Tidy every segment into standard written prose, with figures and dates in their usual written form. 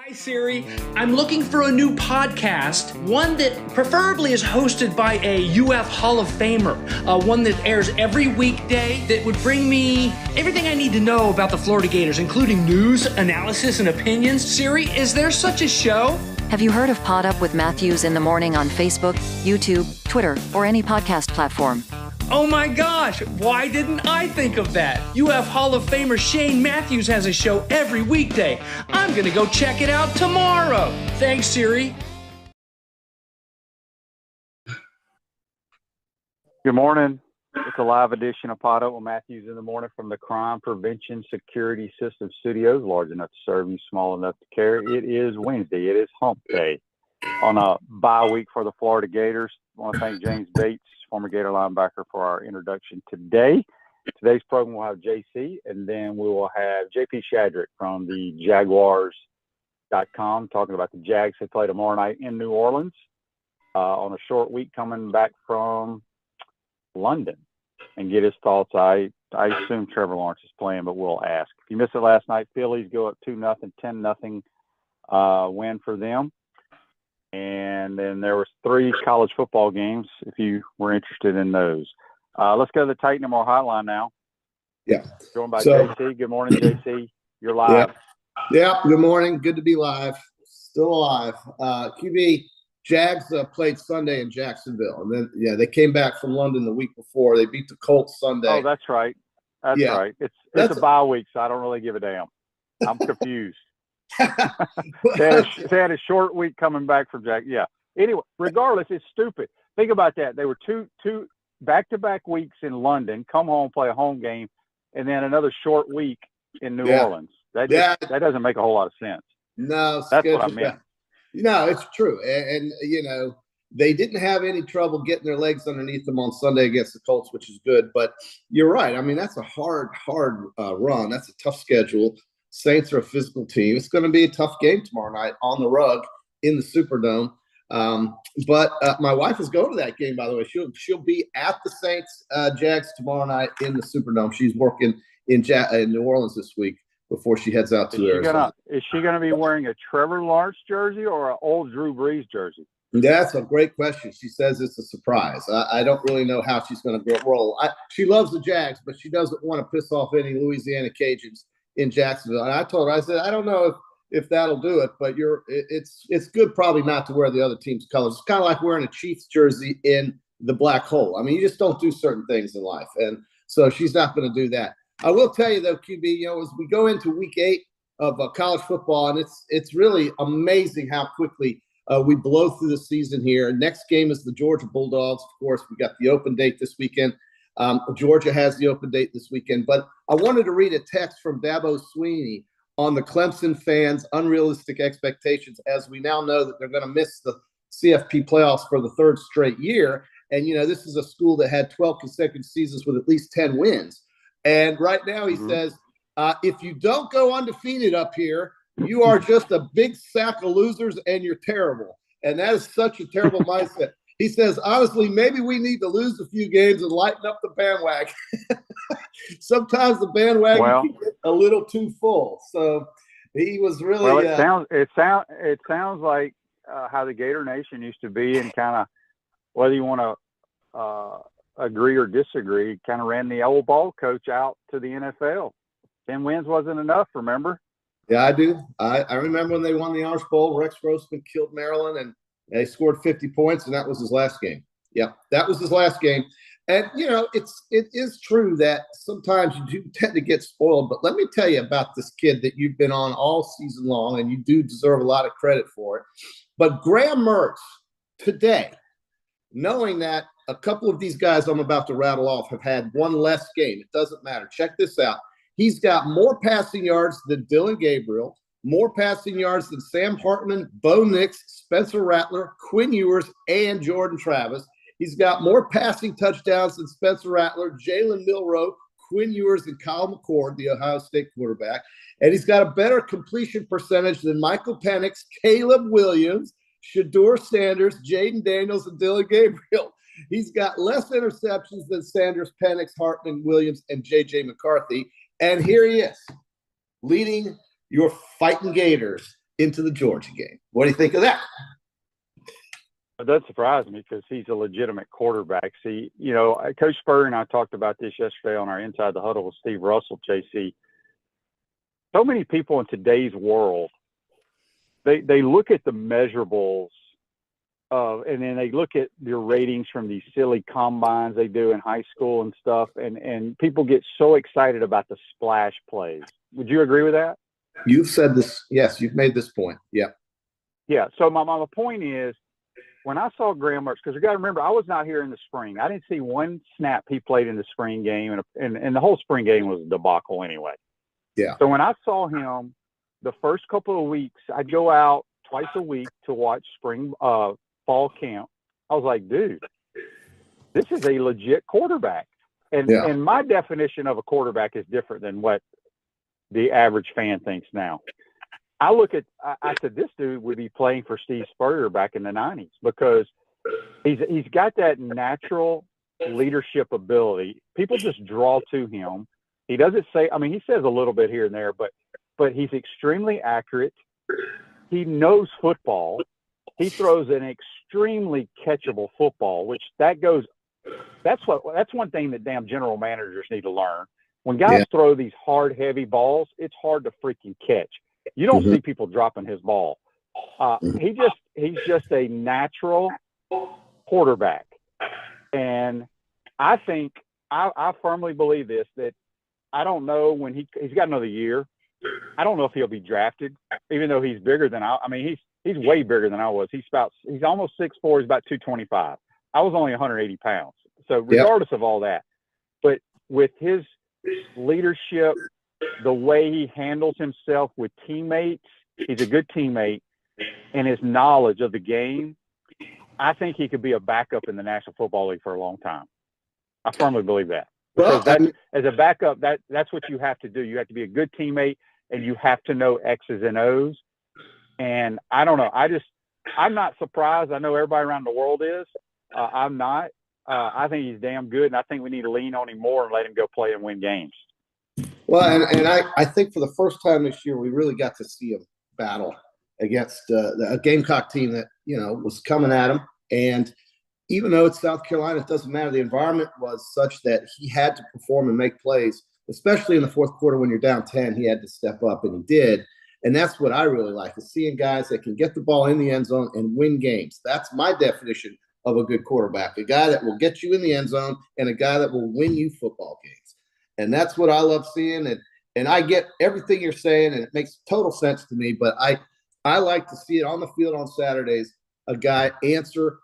Hi Siri, I'm looking for a new podcast, one that preferably is hosted by a UF Hall of Famer, one that airs every weekday that would bring me everything I need to know about the Florida Gators, including news, analysis, and opinions. Siri, is there such a show? Have you heard of PodUp with Matthews in the morning on Facebook, YouTube, Twitter, or any podcast platform? Oh my gosh, why didn't I think of that? UF Hall of Famer Shane Matthews has a show every weekday. I'm gonna go check it out tomorrow. Thanks, Siri. Good morning. It's a live edition of PodUp with Matthews in the morning from the Crime Prevention Security System Studios, large enough to serve you, small enough to carry. It is Wednesday. It is hump day on a bye week for the Florida Gators. I want to thank James Bates, former Gator linebacker, for our introduction today. Today's program will have JC, and then we will have JP Shadrick from the Jaguars.com talking about the Jags who play tomorrow night in New Orleans on a short week coming back from London, and get his thoughts. I assume Trevor Lawrence is playing, but we'll ask. If you missed it last night, Phillies go up 2-0, 10-0 win for them. And then there was 3 college football games, if you were interested in those. Let's go to the Titan and More hotline now. Yeah. Joined by JC. Good morning, JC. You're live. Yeah. Good morning. Good to be live. Still alive. QB, Jags played Sunday in Jacksonville. And then, they came back from London the week before. They beat the Colts Sunday. Oh, that's right. That's right. It's a bye week, so I don't really give a damn. I'm confused. they had a short week coming back from Jack. Yeah. Anyway, regardless, it's stupid. Think about that. They were two back-to-back weeks in London, come home, play a home game, and then another short week in New Orleans. That doesn't make a whole lot of sense. No, that's what I meant. No, it's true. And they didn't have any trouble getting their legs underneath them on Sunday against the Colts, which is good. But you're right. I mean, that's a hard run. That's a tough schedule. Saints are a physical team. It's going to be a tough game tomorrow night on the rug in the Superdome. But my wife is going to that game, by the way. She'll be at the Saints Jags tomorrow night in the Superdome. She's working in New Orleans this week before she heads out to Arizona. Is she going to be wearing a Trevor Lawrence jersey or an old Drew Brees jersey? That's a great question. She says it's a surprise. I don't really know how she's going to roll. She loves the Jags, but she doesn't want to piss off any Louisiana Cajuns in Jacksonville. And I told her, I said, I don't know if that'll do it, but it's good probably not to wear the other team's colors. It's kind of like wearing a Chiefs jersey in the black hole. I mean, you just don't do certain things in life. And so she's not going to do that. I will tell you though, QB, as we go into week 8 of college football, and it's really amazing how quickly we blow through the season here. Next game is the Georgia Bulldogs. Of course, we got the open date this weekend. Georgia has the open date this weekend. But I wanted to read a text from Dabo Sweeney on the Clemson fans' unrealistic expectations, as we now know that they're going to miss the CFP playoffs for the 3rd straight year. And, this is a school that had 12 consecutive seasons with at least 10 wins. And right now he says, if you don't go undefeated up here, you are just a big sack of losers and you're terrible. And that is such a terrible mindset. He says, honestly, maybe we need to lose a few games and lighten up the bandwagon. Sometimes the bandwagon can get a little too full. So he was really. Well, it sounds like how the Gator Nation used to be, and kind of whether you want to agree or disagree, kind of ran the old ball coach out to the NFL. 10 wins wasn't enough. Remember? Yeah, I do. I remember when they won the Orange Bowl. Rex Grossman killed Maryland and they scored 50 points, and that was his last game. Yeah, that was his last game. And, it is true that sometimes you do tend to get spoiled. But let me tell you about this kid that you've been on all season long, and you do deserve a lot of credit for it. But Graham Mertz today, knowing that a couple of these guys I'm about to rattle off have had one less game, it doesn't matter. Check this out. He's got more passing yards than Dylan Gabriel, more passing yards than Sam Hartman, Bo Nix, Spencer Rattler, Quinn Ewers, and Jordan Travis. He's got more passing touchdowns than Spencer Rattler, Jalen Milroe, Quinn Ewers, and Kyle McCord, the Ohio State quarterback. And he's got a better completion percentage than Michael Penix, Caleb Williams, Shador Sanders, Jaden Daniels, and Dylan Gabriel. He's got less interceptions than Sanders, Penix, Hartman, Williams, and J.J. McCarthy. And here he is, leading your fighting Gators into the Georgia game. What do you think of that? It does surprise me because he's a legitimate quarterback. See, Coach Spurrier and I talked about this yesterday on our Inside the Huddle with Steve Russell, JC. So many people in today's world, they look at the measurables and then they look at your ratings from these silly combines they do in high school and stuff, and people get so excited about the splash plays. Would you agree with that? You've said this. Yes, you've made this point. Yeah. Yeah. So my point is, when I saw Graham Mertz, because you got to remember, I was not here in the spring. I didn't see one snap he played in the spring game, and the whole spring game was a debacle anyway. Yeah. So when I saw him the first couple of weeks, I'd go out twice a week to watch fall camp. I was like, dude, this is a legit quarterback. And my definition of a quarterback is different than what the average fan thinks now. I said, this dude would be playing for Steve Spurrier back in the 90s because he's got that natural leadership ability. People just draw to him. He doesn't say, he says a little bit here and there, but he's extremely accurate. He knows football. He throws an extremely catchable football, which that's one thing that damn general managers need to learn. When guys throw these hard, heavy balls, it's hard to freaking catch. You don't see people dropping his ball. He's just a natural quarterback. And I think I firmly believe this, that I don't know when he's got another year. I don't know if he'll be drafted, even though he's bigger than he's way bigger than I was. He's almost 6'4", he's about 225. I was only 180 pounds. So regardless of all that, but with his leadership, the way he handles himself with teammates, he's a good teammate, and his knowledge of the game, I think he could be a backup in the National Football League for a long time. I firmly believe that. Because as a backup, that's what you have to do. You have to be a good teammate, and you have to know X's and O's. And I don't know. I'm not surprised. I know everybody around the world is. I'm not. I think he's damn good, and I think we need to lean on him more and let him go play and win games. Well, and I think for the first time this year, we really got to see him battle against a Gamecock team that, was coming at him. And even though it's South Carolina, it doesn't matter. The environment was such that he had to perform and make plays, especially in the fourth quarter when you're down 10. He had to step up, and he did. And that's what I really like, is seeing guys that can get the ball in the end zone and win games. That's my definition of a good quarterback, a guy that will get you in the end zone and a guy that will win you football games. And that's what I love seeing. And I get everything you're saying, and it makes total sense to me. But I like to see it on the field on Saturdays, a guy answer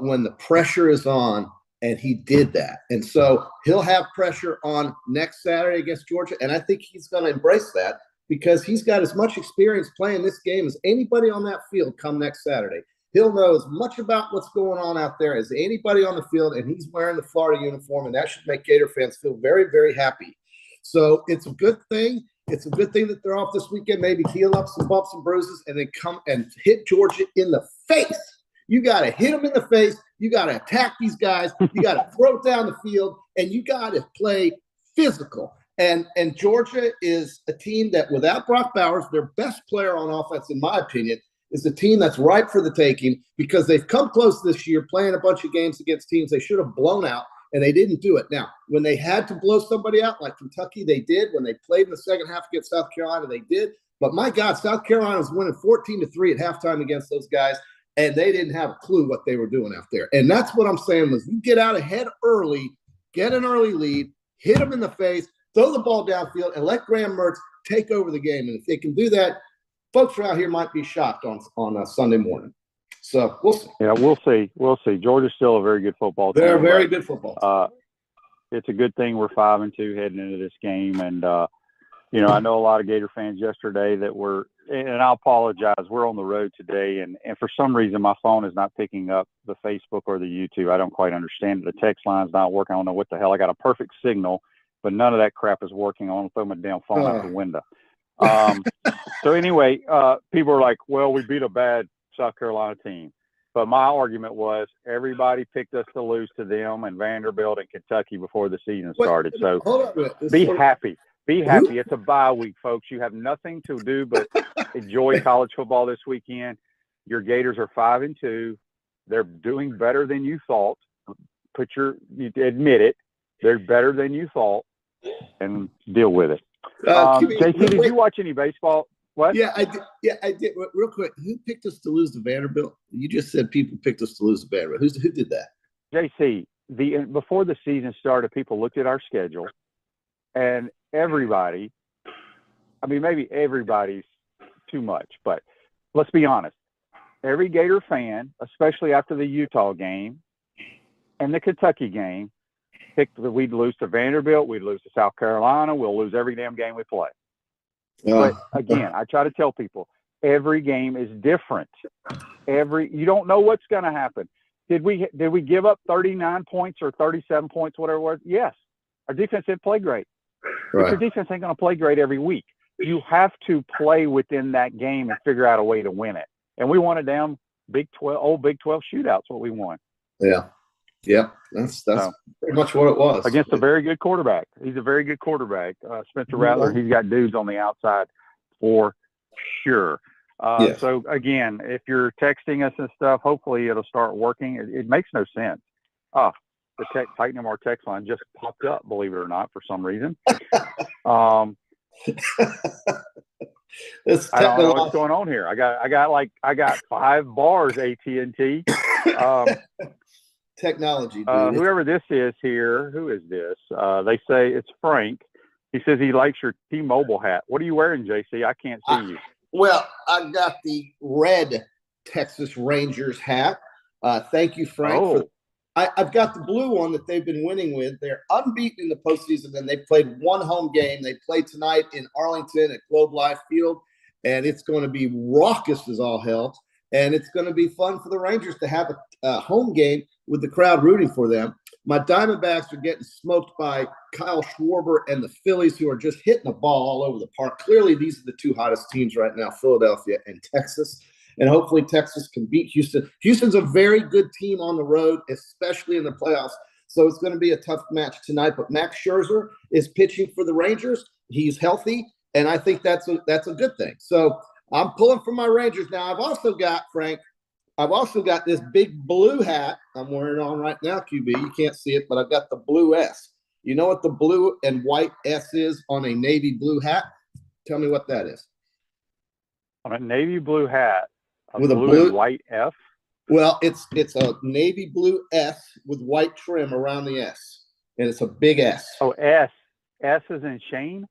when the pressure is on, and he did that. And so he'll have pressure on next Saturday against Georgia, and I think he's going to embrace that because he's got as much experience playing this game as anybody on that field come next Saturday. He'll know as much about what's going on out there as anybody on the field, and he's wearing the Florida uniform, and that should make Gator fans feel very, very happy. So it's a good thing. It's a good thing that they're off this weekend, maybe heal up some bumps and bruises, and then come and hit Georgia in the face. You got to hit them in the face. You got to attack these guys. You got to throw it down the field, and you got to play physical. And Georgia is a team that, without Brock Bowers, their best player on offense, in my opinion, is a team that's ripe for the taking because they've come close this year playing a bunch of games against teams they should have blown out, and they didn't do it. Now, when they had to blow somebody out like Kentucky, they did. When they played in the second half against South Carolina, they did. But my God, South Carolina was winning 14-3 at halftime against those guys, and they didn't have a clue what they were doing out there. And that's what I'm saying was you get out ahead early, get an early lead, hit them in the face, throw the ball downfield, and let Graham Mertz take over the game. And if they can do that, folks around here might be shocked on Sunday morning. So we'll see. Yeah, we'll see. We'll see. Georgia's still a very good football team. They're a very good football team. It's a good thing we're 5-2 heading into this game. And, I know a lot of Gator fans yesterday that were – and I apologize. We're on the road today, and for some reason my phone is not picking up the Facebook or the YouTube. I don't quite understand it. The text line's not working. I don't know what the hell. I got a perfect signal, but none of that crap is working. I want to throw my damn phone out the window. So anyway, people are like, well, we beat a bad South Carolina team. But my argument was everybody picked us to lose to them and Vanderbilt and Kentucky before the season started. So be happy. Be happy. It's a bye week, folks. You have nothing to do but enjoy college football this weekend. Your Gators are 5-2. They're doing better than you thought. You admit it. They're better than you thought, and deal with it. JC, did you watch any baseball? What? Yeah, I did. Yeah, I did. Real quick, who picked us to lose to Vanderbilt? You just said people picked us to lose to Vanderbilt. Who did that? JC, before the season started, people looked at our schedule, and everybody, I mean, maybe everybody's too much, but let's be honest. Every Gator fan, especially after the Utah game and the Kentucky game, picked that we'd lose to Vanderbilt, we'd lose to South Carolina, we'll lose every damn game we play. But again, I try to tell people, every game is different. You don't know what's going to happen. Did we give up 39 points or 37 points, whatever it was? Yes. Our defense didn't play great. Right. But your defense ain't going to play great every week. You have to play within that game and figure out a way to win it. And we won a damn Big 12 shootouts, what we won. Yeah. Yeah. That's pretty much what it was. Against a very good quarterback. He's a very good quarterback. Spencer Rattler, he's got dudes on the outside for sure. Yes. So, again, if you're texting us and stuff, hopefully it'll start working. It makes no sense. The Titan MR text line just popped up, believe it or not, for some reason. I don't know what's going on here. I got 5 bars, AT&T. Technology, dude. Whoever this is here, who is this? They say it's Frank. He says he likes your T-Mobile hat. What are you wearing, JC? I can't see you. Well, I got the red Texas Rangers hat. Thank you, Frank. I've got the blue one that they've been winning with. They're unbeaten in the postseason, and they played one home game. They play tonight in Arlington at Globe Life Field, and it's going to be raucous as all hell. And it's going to be fun for the Rangers to have a home game with the crowd rooting for them. My Diamondbacks are getting smoked by Kyle Schwarber and the Phillies, who are just hitting the ball all over the park. Clearly, these are the 2 hottest teams right now, Philadelphia and Texas. And hopefully Texas can beat Houston. Houston's a very good team on the road, especially in the playoffs. So it's going to be a tough match tonight. But Max Scherzer is pitching for the Rangers. He's healthy, and I think that's a good thing. So I'm pulling for my Rangers now. I've also got this big blue hat I'm wearing on right now, QB. You can't see it, but I've got the blue S. You know what the blue and white S is on a navy blue hat? Tell me what that is. On a navy blue hat. With blue a blue and white F? Well, it's a navy blue S with white trim around the S, and it's a big S. Oh, S. S is in Shane?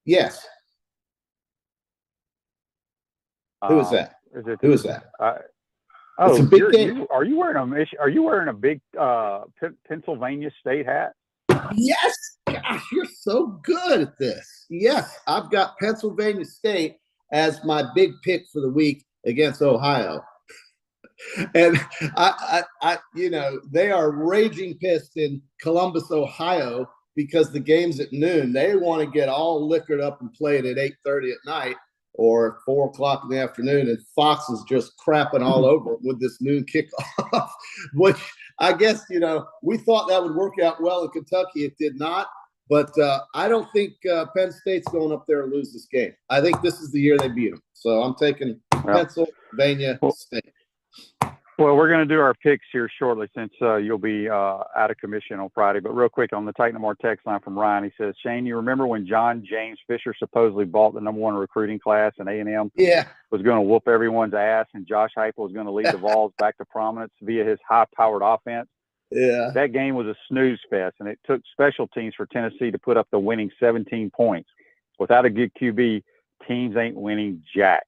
Yes. Who is that? Who is that? It's a big game. Are you wearing a big Pennsylvania State hat? Yes. Gosh, you're so good at this. Yes, I've got Pennsylvania State as my big pick for the week against Ohio. And they are raging pissed in Columbus, Ohio, because the game's at noon. They want to get all liquored up and play it at 8:30 at night or 4 o'clock in the afternoon. And Fox is just crapping all over with this noon kickoff, which I guess, we thought that would work out well in Kentucky. It did not. But I don't think Penn State's going up there to lose this game. I think this is the year they beat them. So I'm taking Pennsylvania State. Well, we're going to do our picks here shortly since you'll be out of commission on Friday. But real quick, on the Titan MR text line from Ryan, he says, Shane, you remember when John James Fisher supposedly bought the #1 recruiting class and A&M was going to whoop everyone's ass and Josh Heupel was going to lead the Vols back to prominence via his high-powered offense? Yeah. That game was a snooze fest, and it took special teams for Tennessee to put up the winning 17 points. Without a good QB, teams ain't winning jack.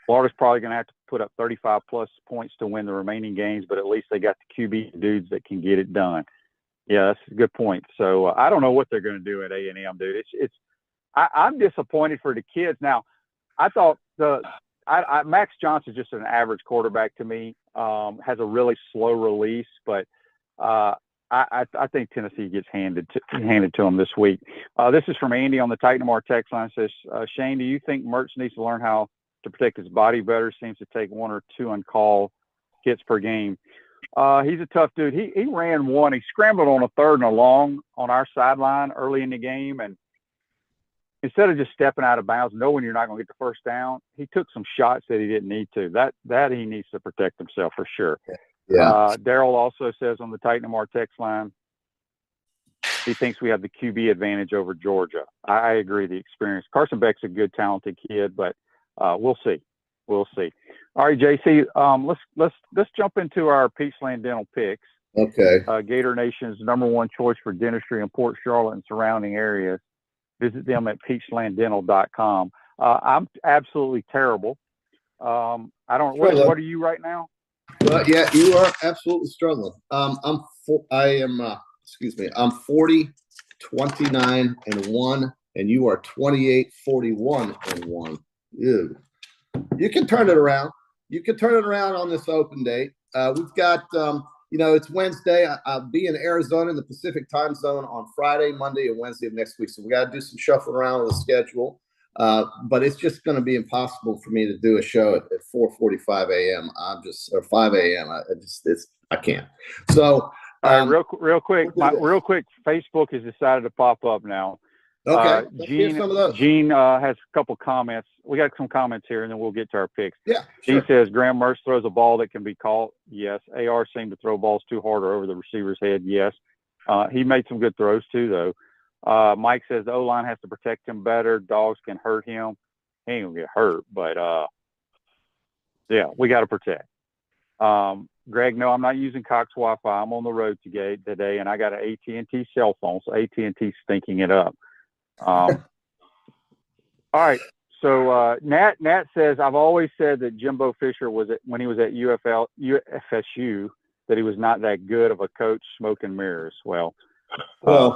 Florida's probably going to have to put up 35-plus points to win the remaining games, but at least they got the QB dudes that can get it done. Yeah, that's a good point. So I don't know what they're going to do at A&M, dude. I'm disappointed for the kids. Now, I thought Max Johnson's just an average quarterback to me. Has a really slow release, but I think Tennessee gets handed to them this week. This is from Andy on the Titan MR text line. Says, Shane, do you think Mertz needs to learn how to protect his body better? Seems to take 1 or 2 on-call hits per game. He's a tough dude. He ran one. He scrambled on a 3rd and a long on our sideline early in the game, and instead of just stepping out of bounds, knowing you're not going to get the first down, he took some shots that he didn't need to. That he needs to protect himself for sure. Yeah. Daryl also says on the Titan MR text line, he thinks we have the QB advantage over Georgia. I agree. The experience. Carson Beck's a good, talented kid, but we'll see. We'll see. All right, JC. Let's jump into our Peachland Dental picks. Okay. Gator Nation's #1 choice for dentistry in Port Charlotte and surrounding areas. Visit them at peachlanddental.com. I'm absolutely terrible. I don't. What are you right now? Well, yeah, you are absolutely struggling. I'm 40, 29, and 1, and you are 28, 41, and 1. Ew. You can turn it around. You can turn it around on this open date. We've got, it's Wednesday. I'll be in Arizona in the Pacific time zone on Friday, Monday, and Wednesday of next week. So we got to do some shuffling around with the schedule. But it's just going to be impossible for me to do a show at 4:45 a.m. Or 5 a.m. I can't. So, all right, real quick, Facebook has decided to pop up now. Okay. Gene, some of those. Gene has a couple comments. We got some comments here, and then we'll get to our picks. Yeah. Gene says Graham Mertz throws a ball that can be caught. Yes. AR seemed to throw balls too hard or over the receiver's head. Yes. He made some good throws too, though. Mike says the O-line has to protect him better. Dogs can hurt him. He ain't gonna get hurt, but yeah, we got to protect. Greg, no, I'm not using Cox Wi-Fi. I'm on the road today, and I got an AT&T cell phone, so AT&T's stinking it up. All right. So Nat says, I've always said that Jimbo Fisher when he was at UFSU, that he was not that good of a coach, smoke and mirrors. Well,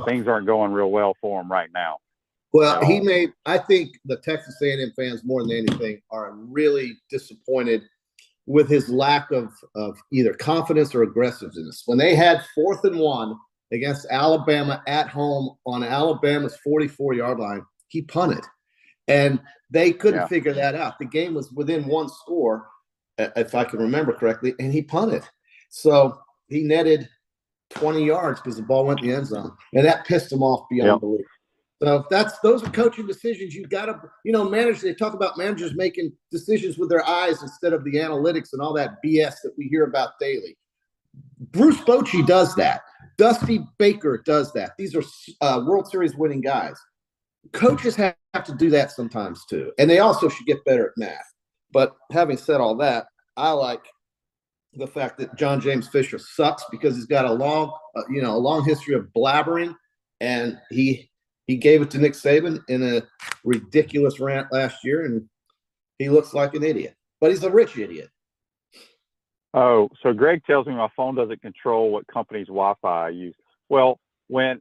things aren't going real well for him right now. Well, I think the Texas A&M fans more than anything are really disappointed with his lack of either confidence or aggressiveness. When they had 4th and 1 against Alabama at home on Alabama's 44-yard line, he punted. And they couldn't figure that out. The game was within one score, if I can remember correctly, and he punted. So he netted 20 yards because the ball went in the end zone. And that pissed him off beyond belief. So those are coaching decisions. You've got to, manage. They talk about managers making decisions with their eyes instead of the analytics and all that BS that we hear about daily. Bruce Bochy does that. Dusty Baker does that. These are World Series winning guys. Coaches have to do that sometimes too. And they also should get better at math. But having said all that, I like the fact that John James Fisher sucks because he's got a long history of blabbering, and he gave it to Nick Saban in a ridiculous rant last year, and he looks like an idiot. But he's a rich idiot. Oh, so Greg tells me my phone doesn't control what company's Wi-Fi I use. Well, when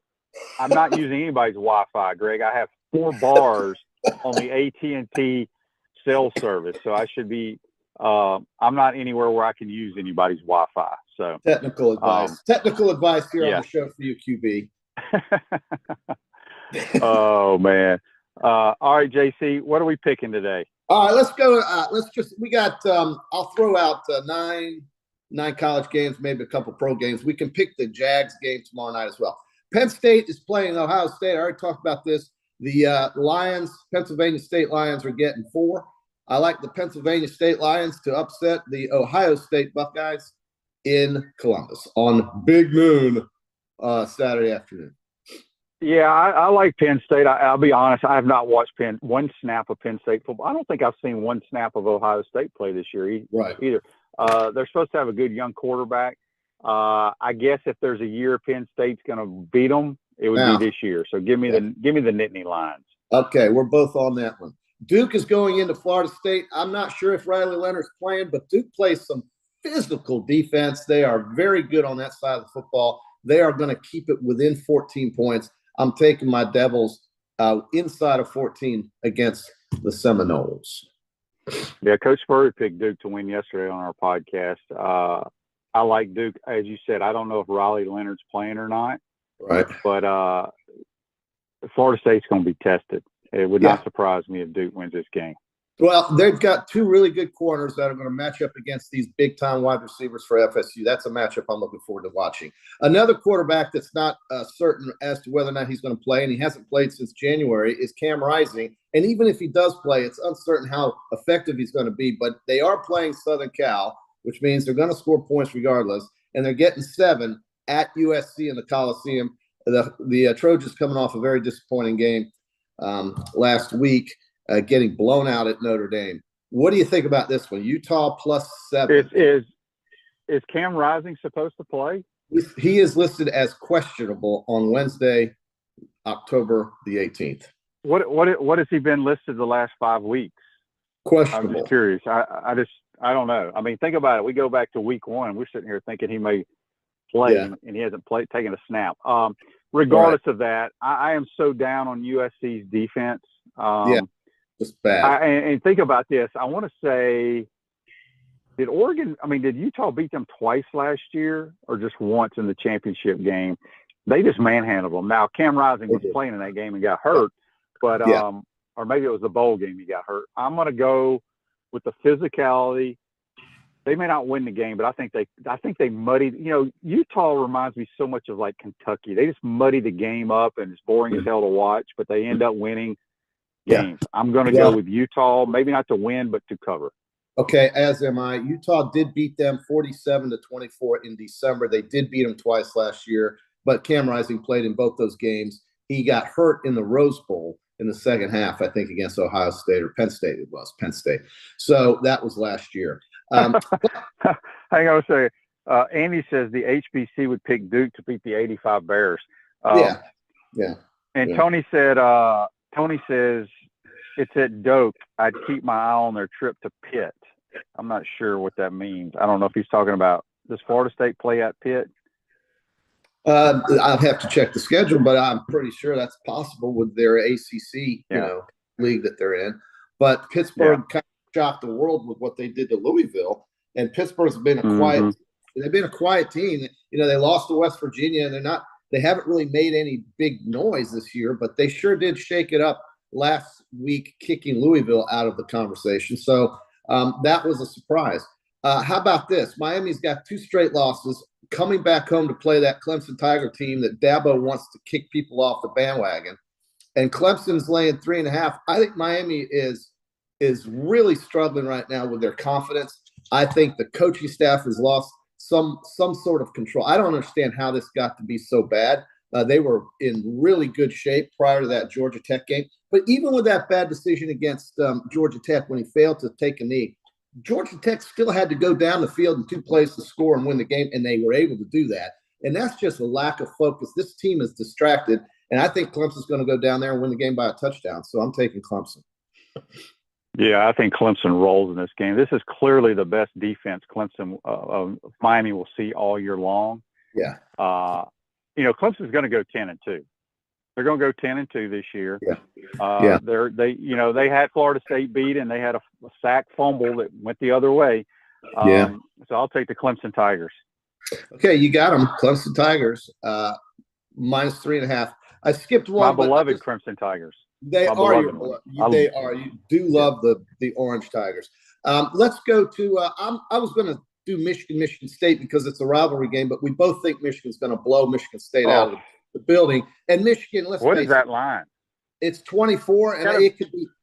I'm not using anybody's Wi-Fi, Greg, I have 4 bars on the AT&T cell service, so I should be. I'm not anywhere where I can use anybody's Wi-Fi. So technical advice. Technical advice here on the show for you, QB. Oh man! All right, JC, what are we picking today? All right, let's go. We got. I'll throw out 9 college games, maybe a couple pro games. We can pick the Jags game tomorrow night as well. Penn State is playing Ohio State. I already talked about this. The Lions, Pennsylvania State Lions, are getting 4. I like the Pennsylvania State Lions to upset the Ohio State Buckeyes in Columbus on Big Noon Saturday afternoon. Yeah, I like Penn State. I'll be honest, I have not watched one snap of Penn State football. I don't think I've seen one snap of Ohio State play this year either. They're supposed to have a good young quarterback. I guess if there's a year Penn State's going to beat them, it would be this year. So give me the Nittany Lions. Okay, we're both on that one. Duke is going into Florida State. I'm not sure if Riley Leonard's playing, but Duke plays some physical defense. They are very good on that side of the football. They are going to keep it within 14 points. I'm taking my Devils inside of 14 against the Seminoles. Yeah, Coach Spurrier picked Duke to win yesterday on our podcast. I like Duke. As you said, I don't know if Riley Leonard's playing or not. Right. But Florida State's going to be tested. It would not surprise me if Duke wins this game. Well, they've got two really good corners that are going to match up against these big-time wide receivers for FSU. That's a matchup I'm looking forward to watching. Another quarterback that's not certain as to whether or not he's going to play, and he hasn't played since January, is Cam Rising. And even if he does play, it's uncertain how effective he's going to be. But they are playing Southern Cal, which means they're going to score points regardless, and they're getting 7 at USC in the Coliseum. The Trojans coming off a very disappointing game last week, getting blown out at Notre Dame. What do you think about this one? Utah plus 7. Is Cam Rising supposed to play? He is listed as questionable on Wednesday, October the 18th. What has he been listed the last 5 weeks? Questionable. I'm just curious. I don't know. I mean, think about it. We go back to week 1. We're sitting here thinking he may play, and he hasn't taken a snap. Regardless of that, I am so down on USC's defense. Just bad. And think about this. I want to say, did Utah beat them twice last year or just once in the championship game? They just manhandled them. Now, Cam Rising was playing in that game and got hurt, but or maybe it was the bowl game he got hurt. I'm going to go with the physicality. They may not win the game, but I think they muddied. Utah reminds me so much of like Kentucky. They just muddy the game up, and it's boring as hell to watch, but they end up winning games. I'm going to go with Utah, maybe not to win, but to cover. Okay, as am I. Utah did beat them 47-24 in December. They did beat them twice last year, but Cam Rising played in both those games. He got hurt in the Rose Bowl in the second half, I think, against Ohio State or Penn State. It was Penn State. So that was last year. Hang on a second. Andy says the HBC would pick Duke to beat the 85 Bears. And Tony says it's at Doak. I'd keep my eye on their trip to Pitt. I'm not sure what that means. I don't know if he's talking about, does Florida State play at Pitt? I'll have to check the schedule, but I'm pretty sure that's possible with their ACC, league that they're in. But Pittsburgh kind of shocked the world with what they did to Louisville, and Pittsburgh's been a quiet. They've been a quiet team. They lost to West Virginia, and they haven't really made any big noise this year, but they sure did shake it up last week, kicking Louisville out of the conversation. So that was a surprise. How about this? Miami's got 2 straight losses, coming back home to play that Clemson Tiger team that Dabo wants to kick people off the bandwagon. And Clemson's laying 3.5. I think Miami is really struggling right now with their confidence. I think the coaching staff has lost some sort of control. I don't understand how this got to be so bad. They were in really good shape prior to that Georgia Tech game. But even with that bad decision against Georgia Tech when he failed to take a knee, Georgia Tech still had to go down the field in 2 plays to score and win the game, and they were able to do that. And that's just a lack of focus. This team is distracted, and I think Clemson's going to go down there and win the game by a touchdown. So I'm taking Clemson. Yeah, I think Clemson rolls in this game. This is clearly the best defense Miami will see all year long. Yeah. Clemson's going to go 10-2. They're going to go 10-2 this year. They had Florida State beat, and they had a sack fumble that went the other way. So I'll take the Clemson Tigers. Okay, you got them. Clemson Tigers minus 3.5. I skipped one. My beloved Crimson Tigers. They are your beloved. They are. You do love the Orange Tigers. Let's go to. I was going to do Michigan State because it's a rivalry game, but we both think Michigan's going to blow Michigan State out of the building. And Michigan, what is that line? It's 24, and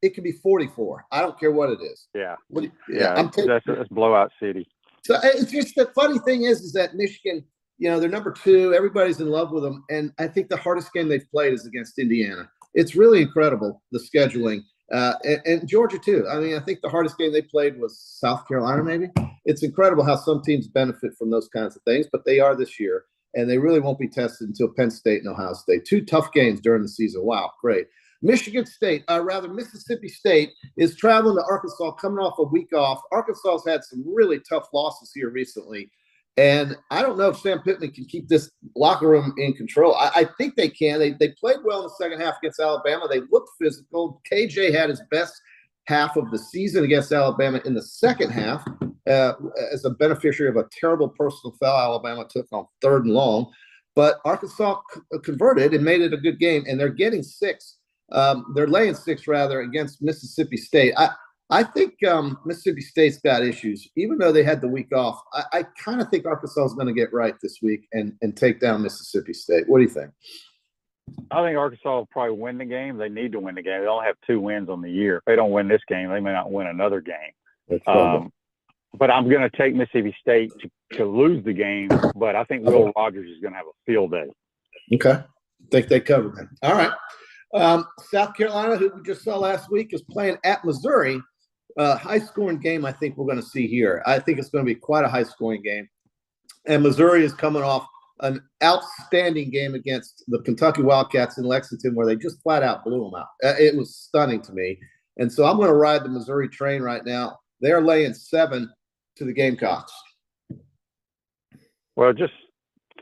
it could be 44. I don't care what it is. That's blowout city. So it's just the funny thing is that Michigan, they're number 2. Everybody's in love with them, and I think the hardest game they've played is against Indiana. It's really incredible, the scheduling, and Georgia too. I mean, I think the hardest game they played was South Carolina. Maybe it's incredible how some teams benefit from those kinds of things, but they are this year. And they really won't be tested until Penn State and Ohio State. 2 tough games during the season. Wow, great. Mississippi State is traveling to Arkansas, coming off a week off. Arkansas has had some really tough losses here recently. And I don't know if Sam Pittman can keep this locker room in control. I think they can. They played well in the second half against Alabama. They looked physical. KJ had his best half of the season against Alabama in the second half as a beneficiary of a terrible personal foul Alabama took on 3rd and long. But Arkansas converted and made it a good game, and they're getting 6. They're laying 6 rather against Mississippi State. I think Mississippi State's got issues, even though they had the week off. I kind of think Arkansas is going to get right this week and take down Mississippi State. What do you think? I think Arkansas will probably win the game. They need to win the game. They only have 2 wins on the year. If they don't win this game, they may not win another game. But I'm going to take Mississippi State to lose the game, but I think Will Rogers is going to have a field day. Okay. I think they covered that. All right. South Carolina, who we just saw last week, is playing at Missouri. High-scoring game I think we're going to see here. I think it's going to be quite a high-scoring game. And Missouri is coming off an outstanding game against the Kentucky Wildcats in Lexington where they just flat-out blew them out. It was stunning to me. And so I'm going to ride the Missouri train right now. They're laying 7 to the Gamecocks. Well, just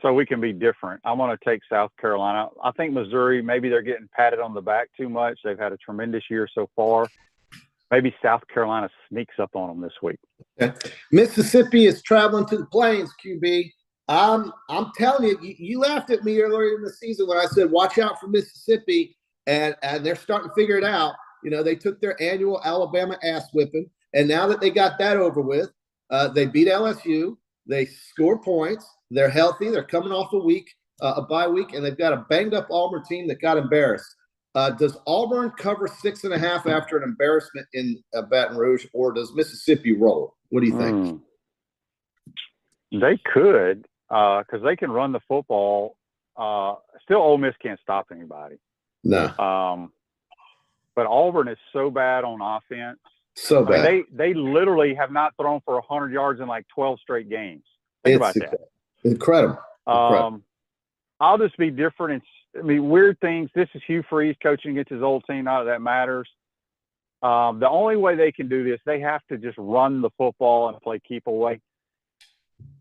so we can be different, I'm going to take South Carolina. I think Missouri, maybe they're getting patted on the back too much. They've had a tremendous year so far. Maybe South Carolina sneaks up on them this week. Okay. Mississippi is traveling to the Plains, QB. I'm telling you, you laughed at me earlier in the season when I said, watch out for Mississippi, and they're starting to figure it out. You know, they took their annual Alabama ass whipping, and now that they got that over with, they beat LSU. They score points. They're healthy. They're coming off a bye week, and they've got a banged-up Auburn team that got embarrassed. Does Auburn cover 6.5 after an embarrassment in Baton Rouge, or does Mississippi roll? What do you think? They could, because they can run the football. Still, Ole Miss can't stop anybody. No. But Auburn is so bad on offense. So bad. I mean, they literally have not thrown for 100 yards in like 12 straight games. Think about that. Incredible. I'll just be different. Weird things. This is Hugh Freeze coaching against his old team. Not that that matters. The only way they can do this, they have to just run the football and play keep away.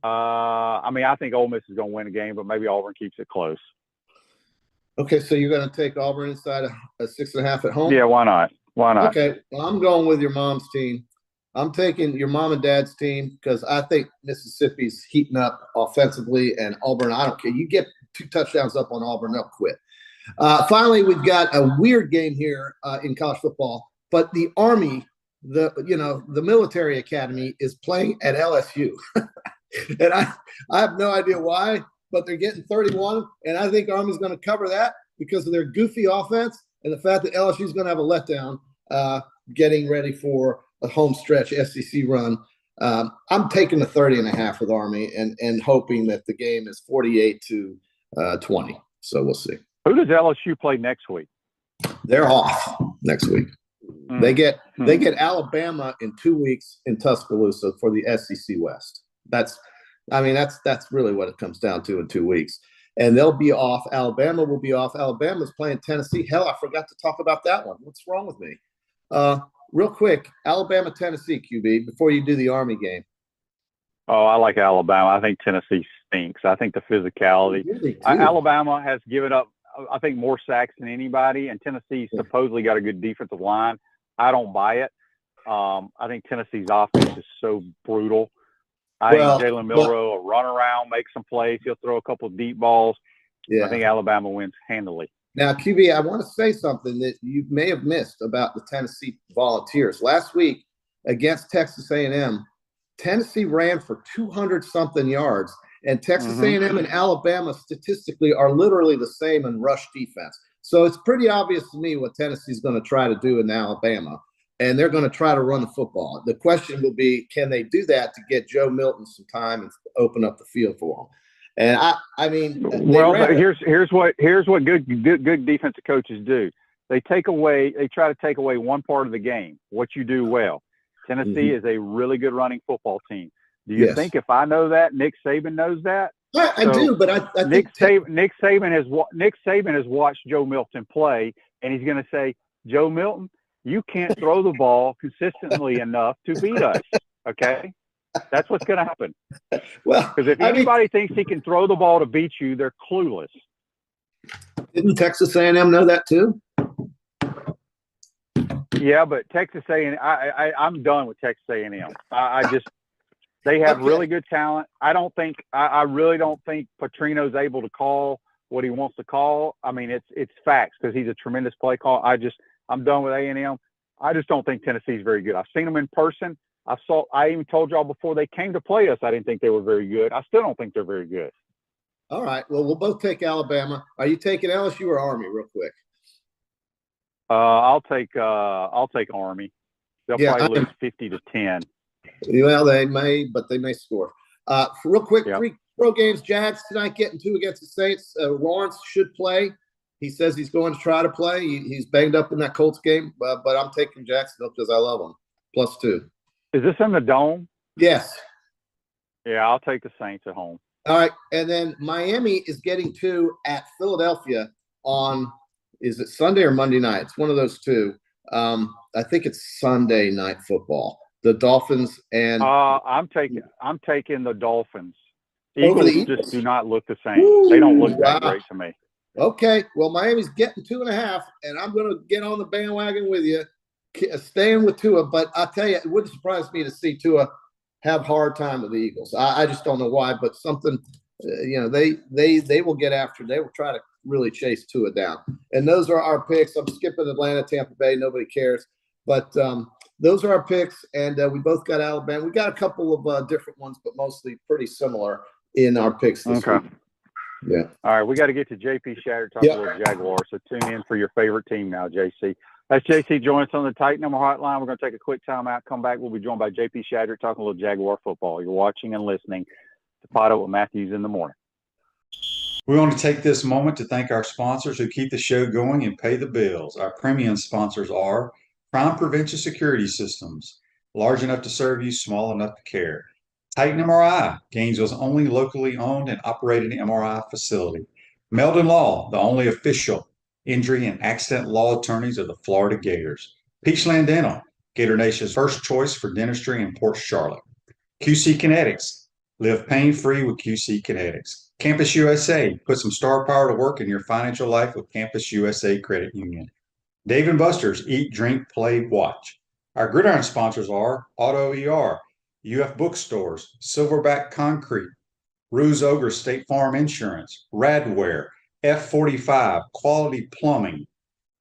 I think Ole Miss is going to win a game, but maybe Auburn keeps it close. Okay, so you're going to take Auburn inside a 6.5 at home? Yeah, why not? Why not? Okay, well, I'm going with your mom's team. I'm taking your mom and dad's team because I think Mississippi's heating up offensively, and Auburn, I don't care. You get 2 touchdowns up on Auburn, they'll quit. Finally, we've got a weird game here in college football, but the Army, the military academy is playing at LSU. And I have no idea why, but they're getting 31, and I think Army's going to cover that because of their goofy offense and the fact that LSU is going to have a letdown getting ready for a home stretch SEC run. I'm taking the 30.5 with Army and hoping that the game is 48-20. So we'll see. Who does LSU play next week? They're off next week. They get Alabama in 2 weeks in Tuscaloosa for the SEC West. That's really what it comes down to in 2 weeks. And they'll be off. Alabama will be off. Alabama's playing Tennessee. Hell, I forgot to talk about that one. What's wrong with me? Real quick, Alabama, Tennessee, QB, before you do the Army game. Oh, I like Alabama. I think Tennessee stinks. I think the physicality. Really Alabama has given up, I think, more sacks than anybody, and Tennessee supposedly got a good defensive line. I don't buy it. I think Tennessee's offense is so brutal. I think Jalen Milroe will run around, make some plays. He'll throw a couple of deep balls. Yeah. I think Alabama wins handily. Now, QB, I want to say something that you may have missed about the Tennessee Volunteers. Last week against Texas A&M, Tennessee ran for 200-something yards, and Texas A&M and Alabama statistically are literally the same in rush defense. So it's pretty obvious to me what Tennessee's going to try to do in Alabama, and they're going to try to run the football. The question will be, can they do that to get Joe Milton some time and open up the field for him? And here's what good defensive coaches do. They try to take away one part of the game, what you do well. Tennessee is a really good running football team. Do you think if I know that, Nick Saban knows that? I do, but I think Nick Saban has watched Joe Milton play, and he's going to say, Joe Milton, you can't throw the ball consistently enough to beat us. Okay. That's what's going to happen. Well, because if anybody thinks he can throw the ball to beat you, they're clueless. Didn't Texas A&M know that too? Yeah, but Texas A&M, I'm done with Texas A&M. They have really good talent. I really don't think Petrino's able to call what he wants to call. I mean, it's facts because he's a tremendous play call. I'm done with A&M. I just don't think Tennessee's very good. I've seen them in person. I even told y'all before they came to play us, I didn't think they were very good. I still don't think they're very good. All right. Well, we'll both take Alabama. Are you taking LSU or Army real quick? I'll take Army. They'll probably lose 50-10. Well, they may score. Real quick, Yep. 3 pro games. Jags tonight getting 2 against the Saints. Lawrence should play. He says he's going to try to play. He's banged up in that Colts game, but I'm taking Jacksonville because I love them. +2. Is this in the Dome? Yes. Yeah, I'll take the Saints at home. All right. And then Miami is getting 2 at Philadelphia on, is it Sunday or Monday night? It's one of those 2. I think it's Sunday night football. The Dolphins and I'm taking the Dolphins. Over the Eagles Eagles? just do not look the same. They don't look that Wow. great to me. Okay, well, Miami's getting 2.5, and I'm going to get on the bandwagon with you, staying with Tua. But I tell you, it wouldn't surprise me to see Tua have hard time with the Eagles. I just don't know why, but something, they will get after. They will try to really chase Tua down. And those are our picks. I'm skipping Atlanta, Tampa Bay. Nobody cares, but those are our picks, and we both got Alabama. We got a couple of different ones, but mostly pretty similar in our picks this week. Yeah. All right, we got to get to JP Shadrick talking a little Jaguars. So tune in for your favorite team now, JC. That's JC. Join us on the Tight Number Hotline. We're going to take a quick timeout. Come back. We'll be joined by JP Shadrick talking a little Jaguar football. You're watching and listening to PodUp with Matthews in the morning. We want to take this moment to thank our sponsors who keep the show going and pay the bills. Our premium sponsors are Crime Prevention Security Systems, large enough to serve you, small enough to care. Titan MRI, Gainesville's only locally owned and operated MRI facility. Meldon Law, the only official injury and accident law attorneys of the Florida Gators. Peachland Dental, Gator Nation's first choice for dentistry in Port Charlotte. QC Kinetics, live pain-free with QC Kinetics. Campus USA, put some star power to work in your financial life with Campus USA Credit Union. Dave & Buster's, eat, drink, play, watch. Our gridiron sponsors are Auto ER, UF Bookstores, Silverback Concrete, Ruse Ogre State Farm Insurance, Radware, F45, Quality Plumbing.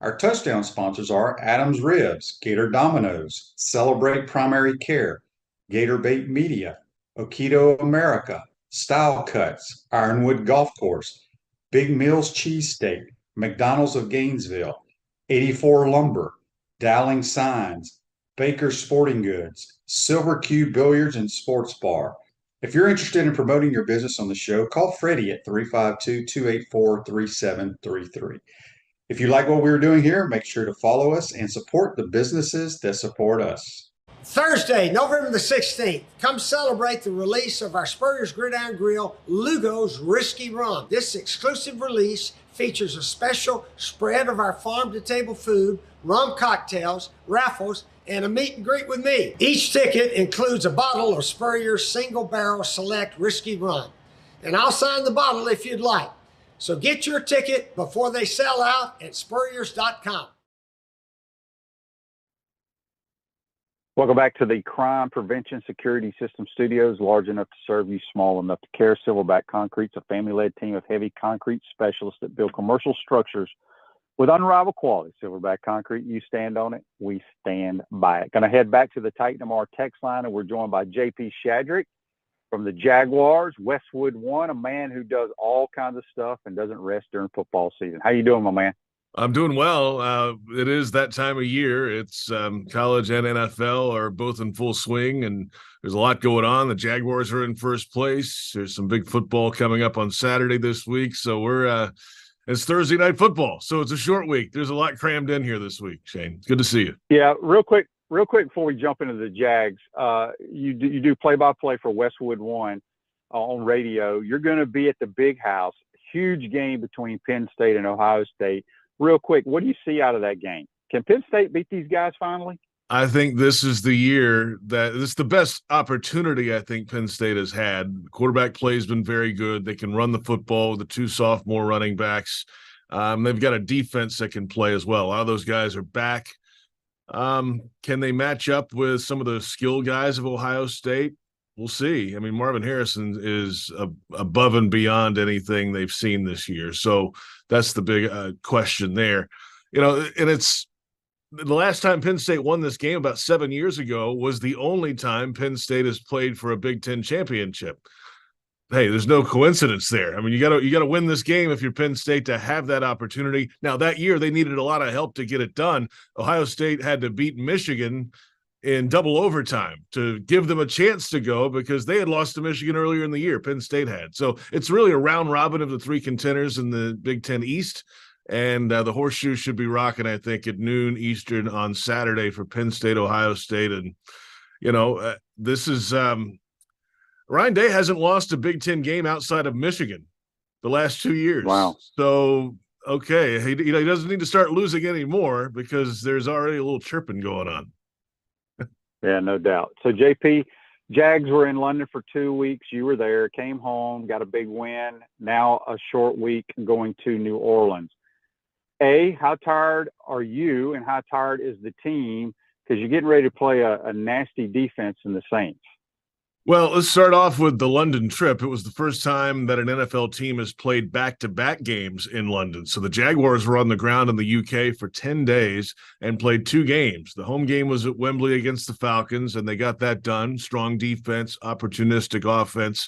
Our touchdown sponsors are Adams Ribs, Gator Dominoes, Celebrate Primary Care, Gator Bait Media, Okido America, Style Cuts, Ironwood Golf Course, Big Mills Cheesesteak, McDonald's of Gainesville, 84 Lumber, Dowling Signs, Baker Sporting Goods, Silver Cube Billiards and Sports Bar. If you're interested in promoting your business on the show, call Freddie at 352-284-3733. If you like what we're doing here, make sure to follow us and support the businesses that support us. Thursday, November the 16th, come celebrate the release of our Spurrier's Gridiron Grill, Lugo's Risky Rum. This exclusive release features a special spread of our farm-to-table food, rum cocktails, raffles, and a meet and greet with me. Each ticket includes a bottle of Spurrier's Single Barrel Select Risky Rum. And I'll sign the bottle if you'd like. So get your ticket before they sell out at spurriers.com. Welcome back to the Crime Prevention Security System Studios, large enough to serve you, small enough to care. Silverback Concrete's a family-led team of heavy concrete specialists that build commercial structures with unrivaled quality. Silverback Concrete, you stand on it, we stand by it. Going to head back to the Titan MR text line, and we're joined by JP Shadrick from the Jaguars, Westwood One, a man who does all kinds of stuff and doesn't rest during football season. How you doing, my man? I'm doing well. It is that time of year. It's college and NFL are both in full swing, and there's a lot going on. The Jaguars are in first place. There's some big football coming up on Saturday this week. So it's Thursday night football. So it's a short week. There's a lot crammed in here this week, Shane. It's good to see you. Yeah, real quick before we jump into the Jags, you do play-by-play for Westwood One on radio. You're going to be at the Big House. Huge game between Penn State and Ohio State. Real quick, what do you see out of that game? Can Penn State beat these guys finally? I think this is the year that it's the best opportunity I think Penn State has had. Quarterback play has been very good. They can run the football with the 2 sophomore running backs. They've got a defense that can play as well. A lot of those guys are back. Can they match up with some of the skill guys of Ohio State? We'll see. I mean, Marvin Harrison is above and beyond anything they've seen this year. So that's the big question there. And it's the last time Penn State won this game about 7 years ago was the only time Penn State has played for a Big Ten championship. Hey, there's no coincidence there. I mean, you gotta win this game if you're Penn State to have that opportunity. Now, that year they needed a lot of help to get it done. Ohio State had to beat Michigan in double overtime to give them a chance to go because they had lost to Michigan earlier in the year. Penn State had. So it's really a round robin of the three contenders in the Big Ten East. And the horseshoe should be rocking, I think, at noon Eastern on Saturday for Penn State, Ohio State. And, this is Ryan Day hasn't lost a Big Ten game outside of Michigan the last 2 years. Wow. So, okay, he doesn't need to start losing anymore because there's already a little chirping going on. Yeah, no doubt. So, JP, Jags were in London for 2 weeks. You were there, came home, got a big win. Now a short week going to New Orleans. How tired are you and how tired is the team? Because you're getting ready to play a nasty defense in the Saints. Well, let's start off with the London trip. It was the first time that an NFL team has played back-to-back games in London. So the Jaguars were on the ground in the UK for 10 days and played 2 games. The home game was at Wembley against the Falcons, and they got that done. Strong defense, opportunistic offense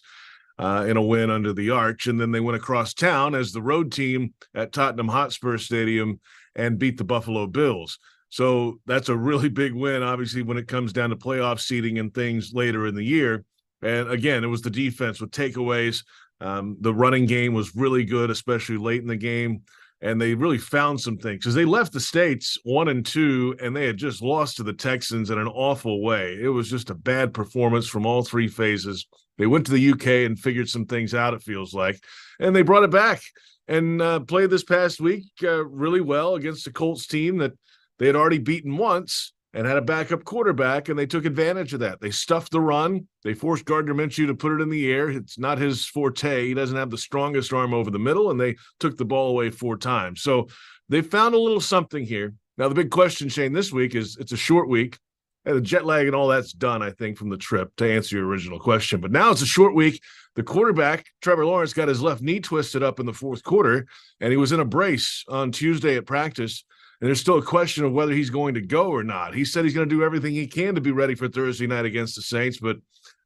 in a win under the arch. And then they went across town as the road team at Tottenham Hotspur Stadium and beat the Buffalo Bills. So that's a really big win, obviously, when it comes down to playoff seeding and things later in the year. And again, it was the defense with takeaways. The running game was really good, especially late in the game. And they really found some things because they left the States 1-2, and they had just lost to the Texans in an awful way. It was just a bad performance from all 3 phases. They went to the UK and figured some things out, it feels like, and they brought it back and played this past week really well against the Colts team that they had already beaten once and had a backup quarterback, and they took advantage of that. They stuffed the run. They forced Gardner Minshew to put it in the air. It's not his forte. He doesn't have the strongest arm over the middle, and they took the ball away 4 times. So they found a little something here. Now, the big question, Shane, this week is it's a short week. And the jet lag and all that's done, I think, from the trip, to answer your original question. But now it's a short week. The quarterback, Trevor Lawrence, got his left knee twisted up in the 4th quarter, and he was in a brace on Tuesday at practice. And there's still a question of whether he's going to go or not. He said he's going to do everything he can to be ready for Thursday night against the Saints, but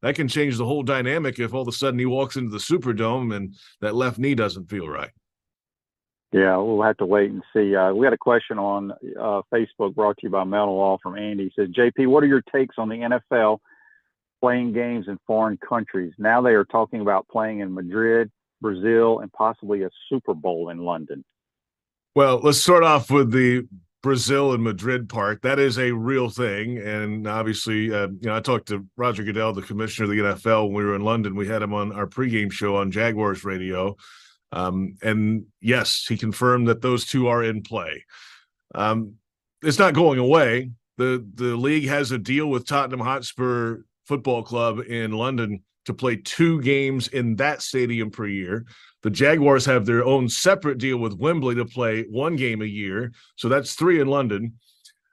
that can change the whole dynamic if all of a sudden he walks into the Superdome and that left knee doesn't feel right. Yeah, we'll have to wait and see. We had a question on Facebook brought to you by Metal Law from Andy. He says, JP, what are your takes on the NFL playing games in foreign countries? Now they are talking about playing in Madrid, Brazil, and possibly a Super Bowl in London. Well, let's start off with the Brazil and Madrid part. That is a real thing. And obviously, I talked to Roger Goodell, the commissioner of the NFL, when we were in London. We had him on our pregame show on Jaguars radio. And yes, he confirmed that those 2 are in play. It's not going away. The league has a deal with Tottenham Hotspur Football Club in London to play 2 games in that stadium per year. The Jaguars have their own separate deal with Wembley to play 1 game a year. So that's 3 in London.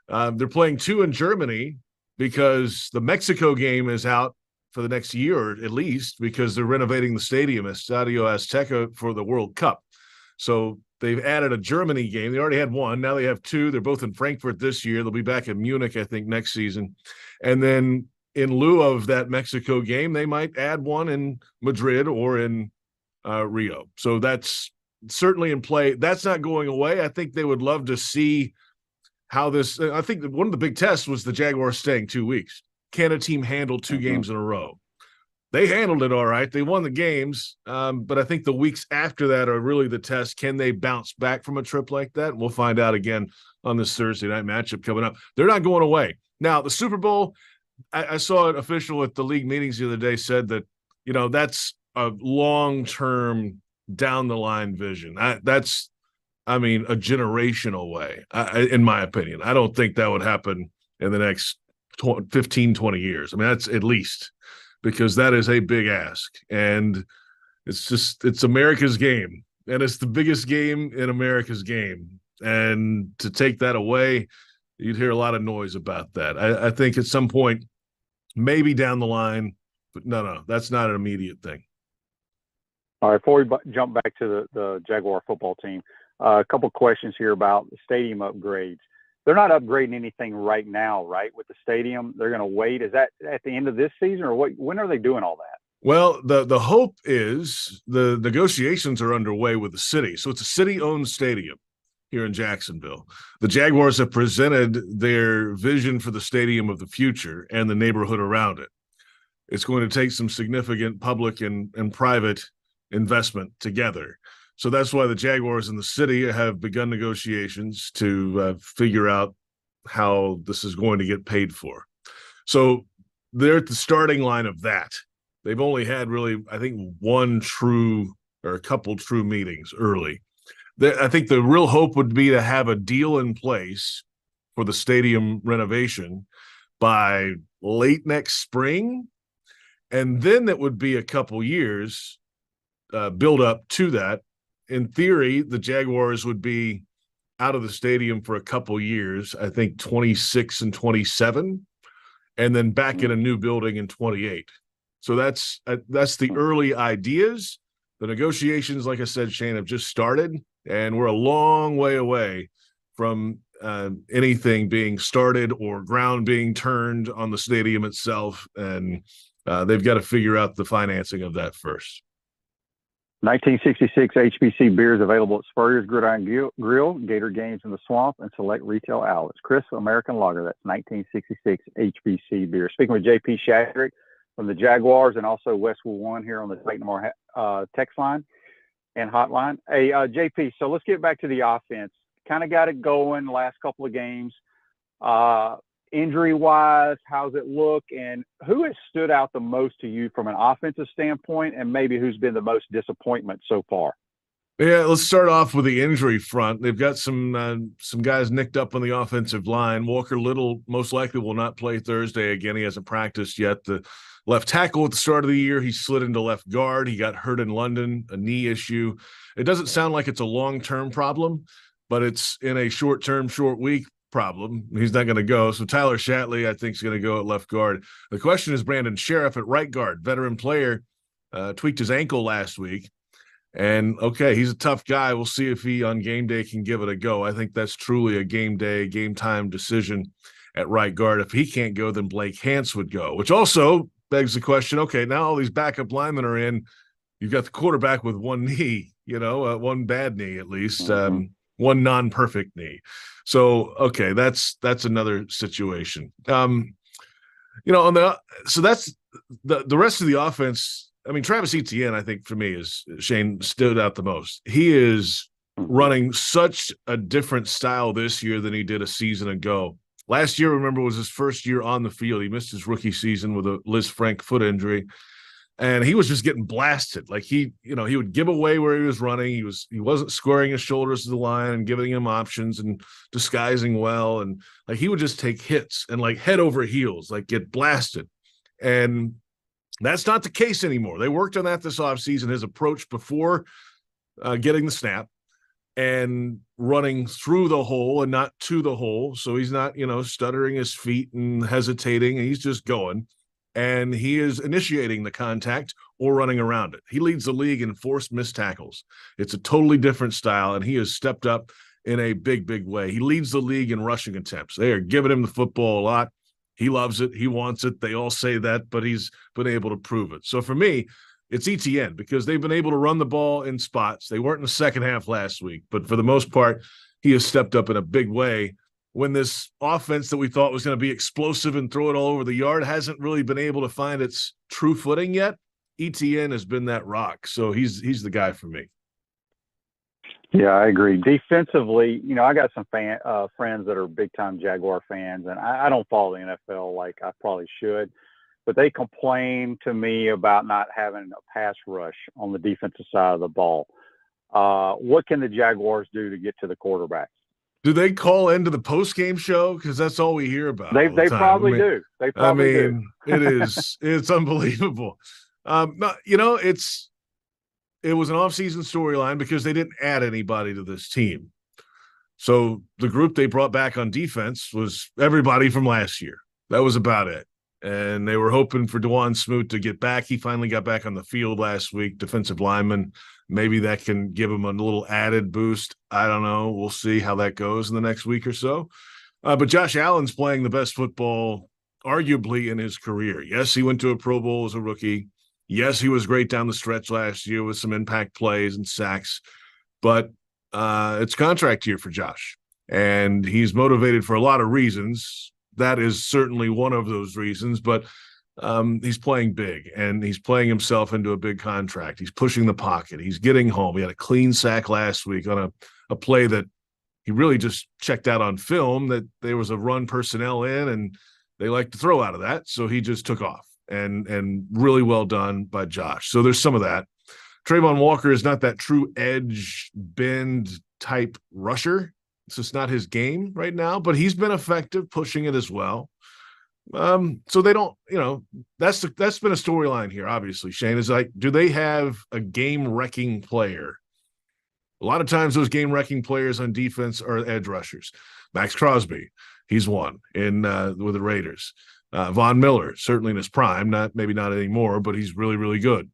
They're playing 2 in Germany because the Mexico game is out for the next year at least because they're renovating the stadium, Estadio Azteca, for the World Cup. So they've added a Germany game. They already had 1. Now they have 2. They're both in Frankfurt this year. They'll be back in Munich, I think, next season. And then in lieu of that Mexico game, they might add 1 in Madrid or in Rio. So that's certainly in play. That's not going away. I think they would love to see how this – I think one of the big tests was the Jaguars staying 2 weeks. Can a team handle 2 games in a row? They handled it all right. They won the games, but I think the weeks after that are really the test. Can they bounce back from a trip like that? We'll find out again on this Thursday night matchup coming up. They're not going away. Now, the Super Bowl, I saw an official at the league meetings the other day said that, that's a long-term down-the-line vision. That's a generational way, in my opinion. I don't think that would happen in the next 15, 20 years. That's at least, because that is a big ask. And it's America's game. And it's the biggest game in America's game. And to take that away, you'd hear a lot of noise about that. I think at some point, maybe down the line, but no, that's not an immediate thing. All right, before we jump back to the Jaguar football team, a couple questions here about the stadium upgrades. they're not upgrading anything right now, right? With the stadium, they're going to wait. Is that at the end of this season, or what? When are they doing all that? Well, the hope is the negotiations are underway with the city. So it's a city-owned stadium here in Jacksonville. The Jaguars have presented their vision for the stadium of the future and the neighborhood around it. It's going to take some significant public and private investment together. So that's why the Jaguars and the city have begun negotiations to figure out how this is going to get paid for. So they're at the starting line of that. They've only had really, I think, one true or a couple true meetings early. I think the real hope would be to have a deal in place for the stadium renovation by late next spring. And then that would be a couple years build up to that. In theory, the Jaguars would be out of the stadium for a couple years, I think 26 and 27, and then back in a new building in 28. So that's the early ideas. The negotiations, like I said, Shane, have just started, and we're a long way away from anything being started or ground being turned on the stadium itself. And they've got to figure out the financing of that first. 1966 HBC beers available at Spurrier's Gridiron Grill, Gator Games in the Swamp, and select retail outlets. Crisp American Lager, that's 1966 HBC beer. Speaking with JP Shadrick from the Jaguars and also Westwood One here on the Clayton Moore text line and hotline. Hey, JP, so let's get back to the offense. Kind of got it going the last couple of games. Injury-wise, how's it look? And who has stood out the most to you from an offensive standpoint, and maybe who's been the most disappointment so far? Yeah, let's start off with the injury front. They've got some guys nicked up on the offensive line. Walker Little most likely will not play Thursday again. He hasn't practiced yet. The left tackle at the start of the year, he slid into left guard. He got hurt in London, a knee issue. It doesn't sound like it's a long-term problem, but it's in a short-term, short-week problem. He's not going to go. So Tyler Shatley, I think, is going to go at left guard. The question is Brandon Sheriff at right guard. Veteran player, tweaked his ankle last week. And, okay, he's a tough guy. We'll see if he on game day can give it a go. I think that's truly a game day, game time decision at right guard. If he can't go, then Blake Hance would go, which also begs the question, okay, now all these backup linemen are in. You've got the quarterback with one knee, one bad knee at least. One non-perfect knee. So, okay, that's another situation. So that's the rest of the offense. I mean, Travis Etienne, I think for me is Shane stood out the most. He is running such a different style this year than he did a season ago. Last year, remember, was his first year on the field. He missed his rookie season with a Liz Frank foot injury. And he was just getting blasted. Like he would give away where he was running. He wasn't squaring his shoulders to the line and giving him options and disguising well. And like he would just take hits and like head over heels, like get blasted. And that's not the case anymore. They worked on that this offseason, his approach before getting the snap and running through the hole and not to the hole. So he's not, stuttering his feet and hesitating, and he's just going. And he is initiating the contact or running around it. He leads the league in forced missed tackles. It's a totally different style, and he has stepped up in a big, big way. He leads the league in rushing attempts. They are giving him the football a lot. He loves it. He wants it. They all say that, but he's been able to prove it. So for me, it's ETN because they've been able to run the ball in spots. They weren't in the second half last week, but for the most part, he has stepped up in a big way. When this offense that we thought was going to be explosive and throw it all over the yard hasn't really been able to find its true footing yet, ETN has been that rock. So he's the guy for me. Yeah, I agree. Defensively, I got some friends that are big-time Jaguar fans, and I don't follow the NFL like I probably should, but they complain to me about not having a pass rush on the defensive side of the ball. What can the Jaguars do to get to the quarterback? Do they call into the post-game show? Because that's all we hear about. They probably do. They probably do. It's unbelievable. It was an off-season storyline because they didn't add anybody to this team. So the group they brought back on defense was everybody from last year. That was about it. And they were hoping for DeJuan Smoot to get back. He finally got back on the field last week, defensive lineman. Maybe that can give him a little added boost. I don't know. We'll see how that goes in the next week or so. But Josh Allen's playing the best football arguably in his career. Yes, he went to a Pro Bowl as a rookie. Yes, he was great down the stretch last year with some impact plays and sacks. But it's contract year for Josh, and he's motivated for a lot of reasons. That is certainly one of those reasons, but he's playing big, and he's playing himself into a big contract. He's pushing the pocket. He's getting home. He had a clean sack last week on a play that he really just checked out on film, that there was a run personnel in, and they like to throw out of that. So he just took off, and really well done by Josh. So there's some of that. Trayvon Walker is not that true edge bend type rusher. It's just not his game right now, but he's been effective pushing it as well. So they don't, that's been a storyline here, obviously, Shane, is like, do they have a game-wrecking player? A lot of times those game-wrecking players on defense are edge rushers. Max Crosby, he's one with the Raiders. Von Miller, certainly in his prime, maybe not anymore, but he's really, really good.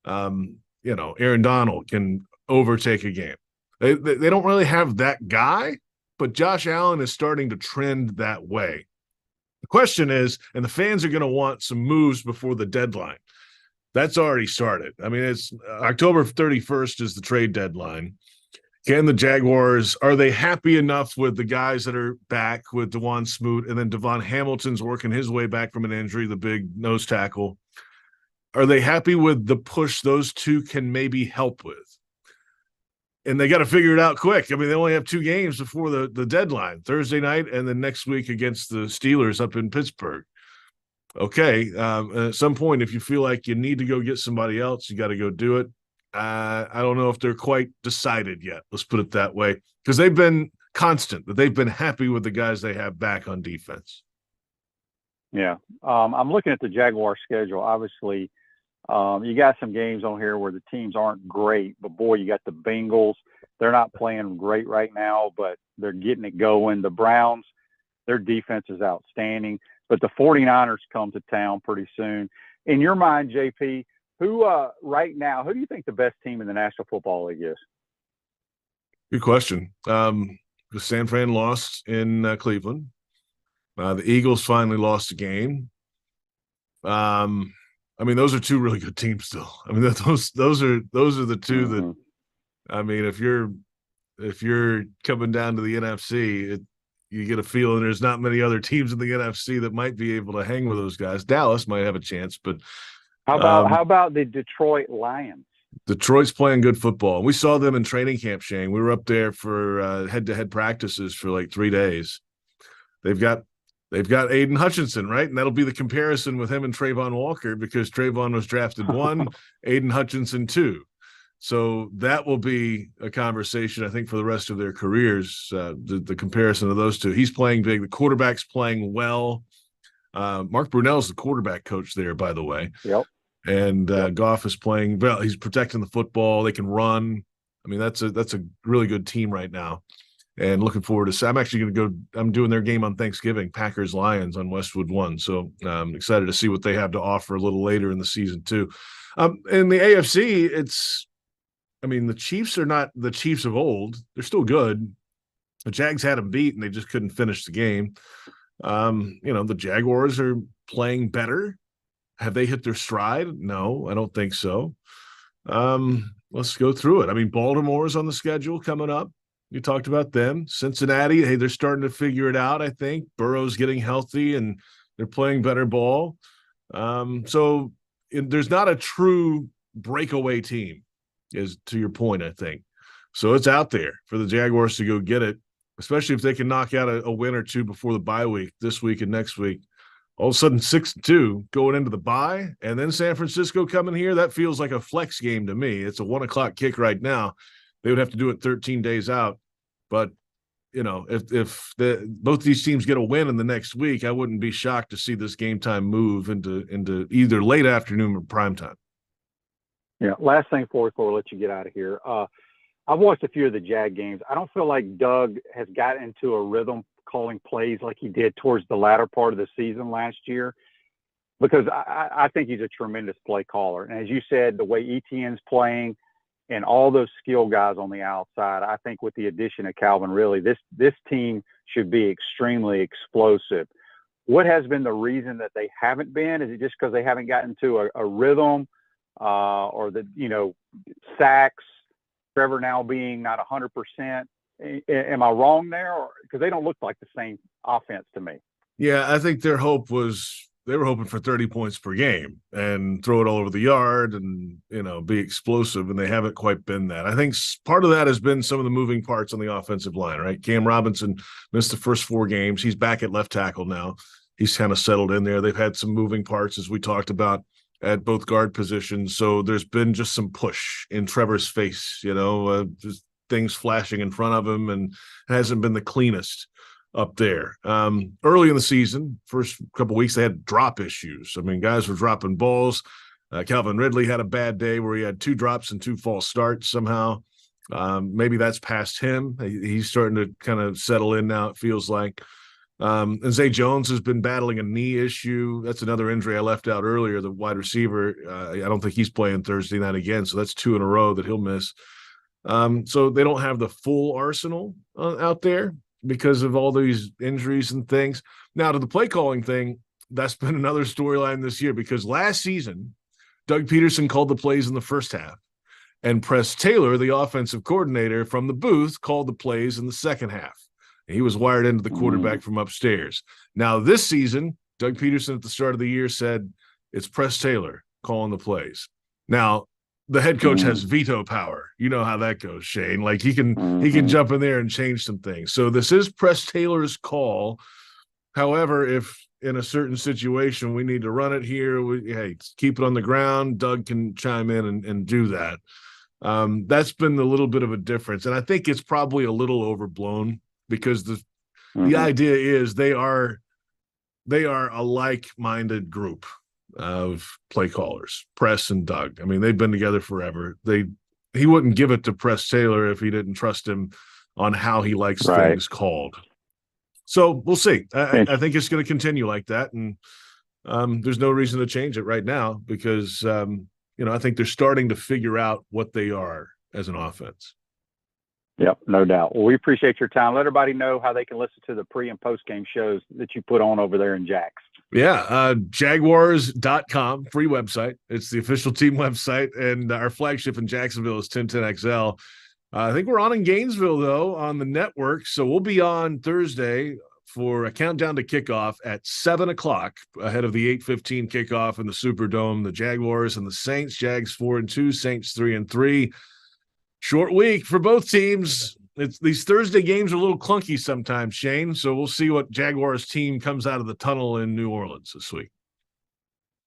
Aaron Donald can overtake a game. They don't really have that guy, but Josh Allen is starting to trend that way. The question is, and the fans are going to want some moves before the deadline. That's already started. I mean, it's October 31st is the trade deadline. Can the Jaguars, are they happy enough with the guys that are back with Devon Smoot, and then Devon Hamilton's working his way back from an injury, the big nose tackle? Are they happy with the push those two can maybe help with? And they got to figure it out quick. I mean, they only have 2 games before the deadline, Thursday night and then next week against the Steelers up in Pittsburgh. Okay, at some point, if you feel like you need to go get somebody else, you got to go do it. I don't know if they're quite decided yet. Let's put it that way, because they've been constant, that they've been happy with the guys they have back on defense. Yeah. I'm looking at the Jaguar schedule. Obviously, you got some games on here where the teams aren't great, but boy, you got the Bengals. They're not playing great right now, but they're getting it going. The Browns, their defense is outstanding, but the 49ers come to town pretty soon. In your mind, JP, who right now, who do you think the best team in the National Football League is? Good question. The San Fran lost in Cleveland. The Eagles finally lost a game. I mean, those are 2 really good teams still. I mean, those are the 2 that, I mean, if you're coming down to the NFC, you get a feeling there's not many other teams in the NFC that might be able to hang with those guys. Dallas might have a chance, but how about the Detroit Lions? Detroit's playing good football. We saw them in training camp, Shane. We were up there for head-to-head practices for like 3 days. They've got Aiden Hutchinson, right? And that'll be the comparison with him and Trayvon Walker, because Trayvon was drafted 1, Aiden Hutchinson 2. So that will be a conversation, I think, for the rest of their careers, the comparison of those 2. He's playing big. The quarterback's playing well. Mark Brunell's the quarterback coach there, by the way. Yep. And Goff is playing well. He's protecting the football. They can run. I mean, that's a really good team right now. And looking forward to – I'm actually going to go – I'm doing their game on Thanksgiving, Packers-Lions on Westwood 1. So I'm excited to see what they have to offer a little later in the season too. In the AFC, the Chiefs are not the Chiefs of old. They're still good. The Jags had them beat, and they just couldn't finish the game. The Jaguars are playing better. Have they hit their stride? No, I don't think so. Let's go through it. I mean, Baltimore's on the schedule coming up. You talked about them. Cincinnati, hey, they're starting to figure it out, I think. Burrow's getting healthy, and they're playing better ball. So there's not a true breakaway team, is to your point, I think. So it's out there for the Jaguars to go get it, especially if they can knock out a win or 2 before the bye week, this week and next week. All of a sudden, 6-2 going into the bye, and then San Francisco coming here. That feels like a flex game to me. It's a 1:00 kick right now. They would have to do it 13 days out. But, if both these teams get a win in the next week, I wouldn't be shocked to see this game time move into either late afternoon or prime time. Yeah. Last thing before we let you get out of here. I've watched a few of the Jag games. I don't feel like Doug has got into a rhythm calling plays like he did towards the latter part of the season last year, because I think he's a tremendous play caller. And as you said, the way ETN's playing, and all those skill guys on the outside. I think with the addition of Calvin Ridley, this team should be extremely explosive. What has been the reason that they haven't been? Is it just because they haven't gotten to a rhythm, or the, sacks, Trevor now being not 100%? Am I wrong there? Because they don't look like the same offense to me. Yeah, I think their hope was they were hoping for 30 points per game and throw it all over the yard and, be explosive, and they haven't quite been that. I think part of that has been some of the moving parts on the offensive line, right? Cam Robinson missed the first 4 games. He's back at left tackle now. He's kind of settled in there. They've had some moving parts, as we talked about, at both guard positions. So there's been just some push in Trevor's face, just things flashing in front of him, and it hasn't been the cleanest up there. Early in the season, first couple of weeks, they had drop issues. I mean, guys were dropping balls. Calvin Ridley had a bad day where he had 2 drops and 2 false starts somehow. Maybe that's past him. He's starting to kind of settle in now, it feels like. And Zay Jones has been battling a knee issue. That's another injury I left out earlier, the wide receiver. I don't think he's playing Thursday night again, so that's 2 in a row that he'll miss. So they don't have the full arsenal out there because of all these injuries and things. Now, to the play calling thing, that's been another storyline this year, because last season, Doug Peterson called the plays in the first half, and Press Taylor, the offensive coordinator from the booth, called the plays in the second half. He was wired into the quarterback from upstairs. Now, this season, Doug Peterson at the start of the year said it's Press Taylor calling the plays. Now, the head coach has veto power. You know how that goes, Shane. Like, he can jump in there and change some things. So this is Press Taylor's call. However, if in a certain situation we need to run it here, hey, keep it on the ground, Doug can chime in and do that. That's been a little bit of a difference. And I think it's probably a little overblown, because the idea is they are a like-minded group of play callers, Press and Doug. I mean, they've been together forever. He wouldn't give it to Press Taylor if he didn't trust him on how he likes things called. So we'll see. I think it's going to continue like that, and there's no reason to change it right now, because I think they're starting to figure out what they are as an offense. Yep, no doubt. Well, we appreciate your time. Let everybody know how they can listen to the pre- and post-game shows that you put on over there in Jax. Yeah, Jaguars.com, free website. It's the official team website, and our flagship in Jacksonville is 1010XL. I think we're on in Gainesville, though, on the network, so we'll be on Thursday for a countdown to kickoff at 7 o'clock, ahead of the 8:15 kickoff in the Superdome. The Jaguars and the Saints. Jags 4-2, Saints 3-3. Short week for both teams. These Thursday games are a little clunky sometimes, Shane. So we'll see what Jaguars team comes out of the tunnel in New Orleans this week.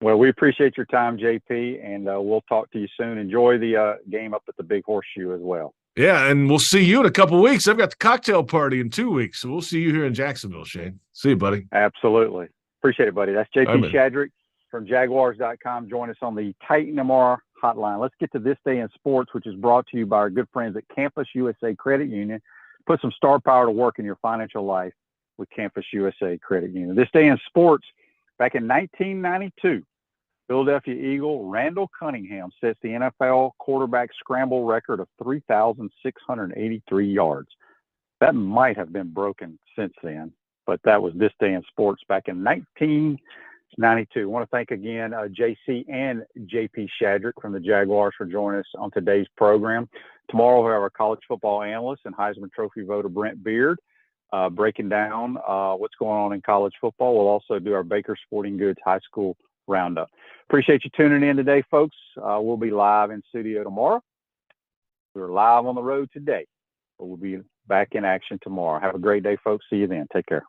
Well, we appreciate your time, JP, and we'll talk to you soon. Enjoy the game up at the Big Horseshoe as well. Yeah, and we'll see you in a couple of weeks. I've got the cocktail party in 2 weeks, so we'll see you here in Jacksonville, Shane. See you, buddy. Absolutely. Appreciate it, buddy. That's JP Shadrick from Jaguars.com. Join us on the Titan MR hotline. Let's get to This Day in Sports, which is brought to you by our good friends at Campus USA Credit Union. Put some star power to work in your financial life with Campus USA Credit Union. This Day in Sports, back in 1992, Philadelphia Eagle Randall Cunningham sets the NFL quarterback scramble record of 3,683 yards. That might have been broken since then, but that was This Day in Sports back in 1992. I want to thank again JC and JP Shadrick from the Jaguars for joining us on today's program. Tomorrow we'll have our college football analyst and Heisman Trophy voter Brent Beard breaking down what's going on in college football. We'll also do our Baker Sporting Goods High School Roundup. Appreciate you tuning in today, folks. We'll be live in studio tomorrow. We're live on the road today, but we'll be back in action tomorrow. Have a great day, folks. See you then. Take care.